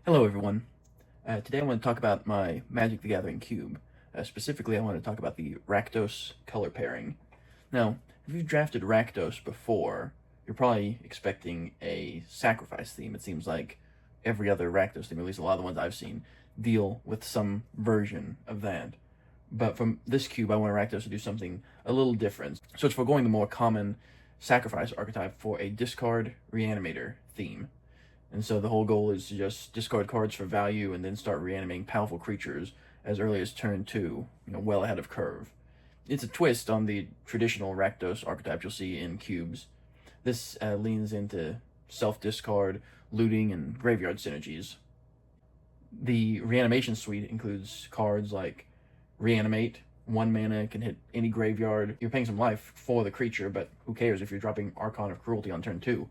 Hello everyone. Today I want to talk about my Magic the Gathering cube. Specifically, I want to talk about the Rakdos color pairing. Now, if you've drafted Rakdos before, you're probably expecting a sacrifice theme. It seems like every other Rakdos theme, at least a lot of the ones I've seen, deal with some version of that. But from this cube, I want Rakdos to do something a little different. So it's foregoing the more common sacrifice archetype for a discard reanimator theme. And so the whole goal is to just discard cards for value and then start reanimating powerful creatures as early as turn 2, well ahead of curve. It's a twist on the traditional Rakdos archetype you'll see in cubes. This leans into self-discard, looting, and graveyard synergies. The reanimation suite includes cards like Reanimate, 1 mana, can hit any graveyard. You're paying some life for the creature, but who cares if you're dropping Archon of Cruelty on turn 2.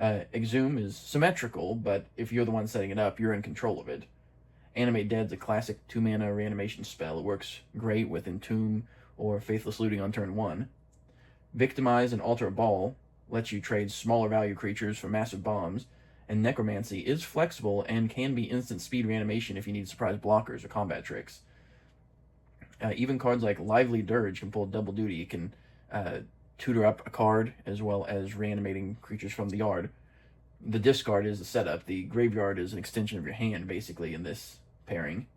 Exhume is symmetrical, but if you're the one setting it up, you're in control of it. Animate Dead's a classic 2-mana reanimation spell. It works great with Entomb or Faithless Looting on turn 1. Victimize and Alter a Ball lets you trade smaller value creatures for massive bombs, and Necromancy is flexible and can be instant speed reanimation if you need surprise blockers or combat tricks. Even cards like Lively Dirge can pull double duty. It can tutor up a card as well as reanimating creatures from the yard. The discard is the setup. The graveyard is an extension of your hand, basically, in this pairing.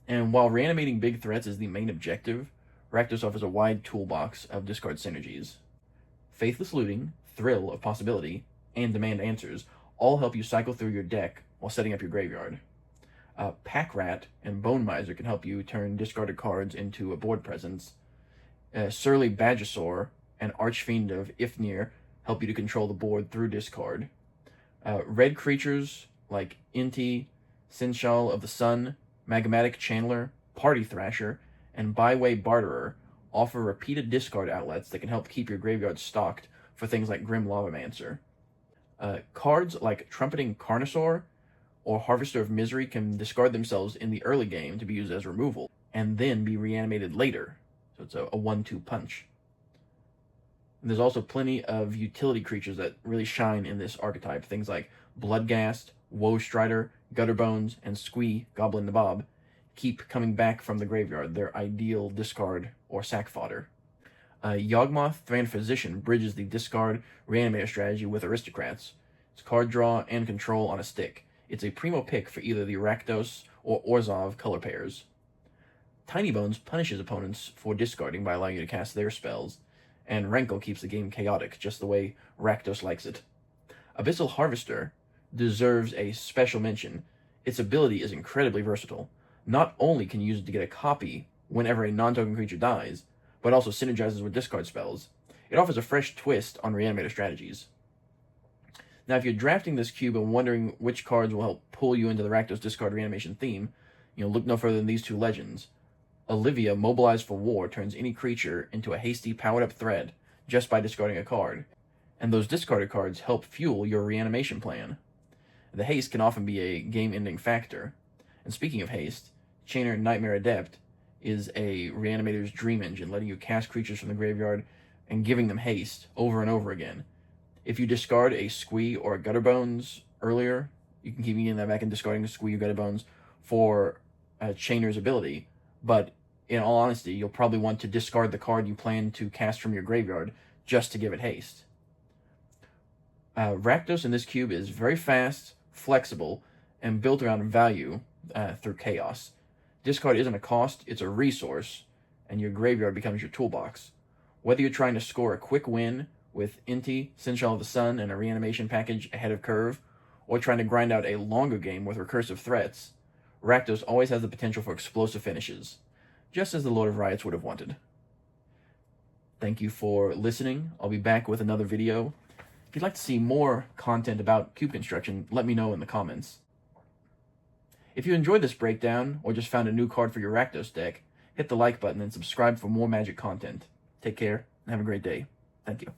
And while reanimating big threats is the main objective, Rakdos offers a wide toolbox of discard synergies. Faithless Looting, Thrill of Possibility, and Demand Answers all help you cycle through your deck while setting up your graveyard. Pack Rat and Bone Miser can help you turn discarded cards into a board presence. Surly Badgersaur and Archfiend of Ifnir help you to control the board through discard. Red creatures like Inti, Sinshal of the Sun, Magmatic Channeler, Party Thrasher, and Byway Barterer offer repeated discard outlets that can help keep your graveyard stocked for things like Grim Lavamancer. Cards like Trumpeting Carnosaur or Harvester of Misery can discard themselves in the early game to be used as removal, and then be reanimated later. So it's a 1-2 punch. And there's also plenty of utility creatures that really shine in this archetype. Things like Bloodghast, Woe Strider, Gutterbones, and Squee, Goblin Nabob, keep coming back from the graveyard, their ideal discard or sack fodder. Yawgmoth, Thran Physician bridges the discard reanimator strategy with Aristocrats. It's card draw and control on a stick. It's a primo pick for either the Rakdos or Orzhov color pairs. Tiny Bones punishes opponents for discarding by allowing you to cast their spells, and Rankle keeps the game chaotic, just the way Rakdos likes it. Abyssal Harvester deserves a special mention. Its ability is incredibly versatile. Not only can you use it to get a copy whenever a non-token creature dies, but also synergizes with discard spells. It offers a fresh twist on reanimator strategies. Now, if you're drafting this cube and wondering which cards will help pull you into the Rakdos discard reanimation theme, look no further than these two legends. Olivia, Mobilized for War, turns any creature into a hasty, powered-up threat just by discarding a card, and those discarded cards help fuel your reanimation plan. The haste can often be a game-ending factor. And speaking of haste, Chainer Nightmare Adept is a reanimator's dream engine, letting you cast creatures from the graveyard and giving them haste over and over again. If you discard a Squee or a Gutterbones earlier, you can keep getting that back and discarding the Squee or Gutterbones for Chainer's ability, but in all honesty, you'll probably want to discard the card you plan to cast from your graveyard just to give it haste. Rakdos in this cube is very fast, flexible, and built around value through chaos. Discard isn't a cost, it's a resource, and your graveyard becomes your toolbox. Whether you're trying to score a quick win with Inti, Sinshal of the Sun, and a reanimation package ahead of curve, or trying to grind out a longer game with recursive threats, Rakdos always has the potential for explosive finishes, just as the Lord of Riots would have wanted. Thank you for listening. I'll be back with another video. If you'd like to see more content about cube construction, let me know in the comments. If you enjoyed this breakdown, or just found a new card for your Rakdos deck, hit the like button and subscribe for more Magic content. Take care, and have a great day. Thank you.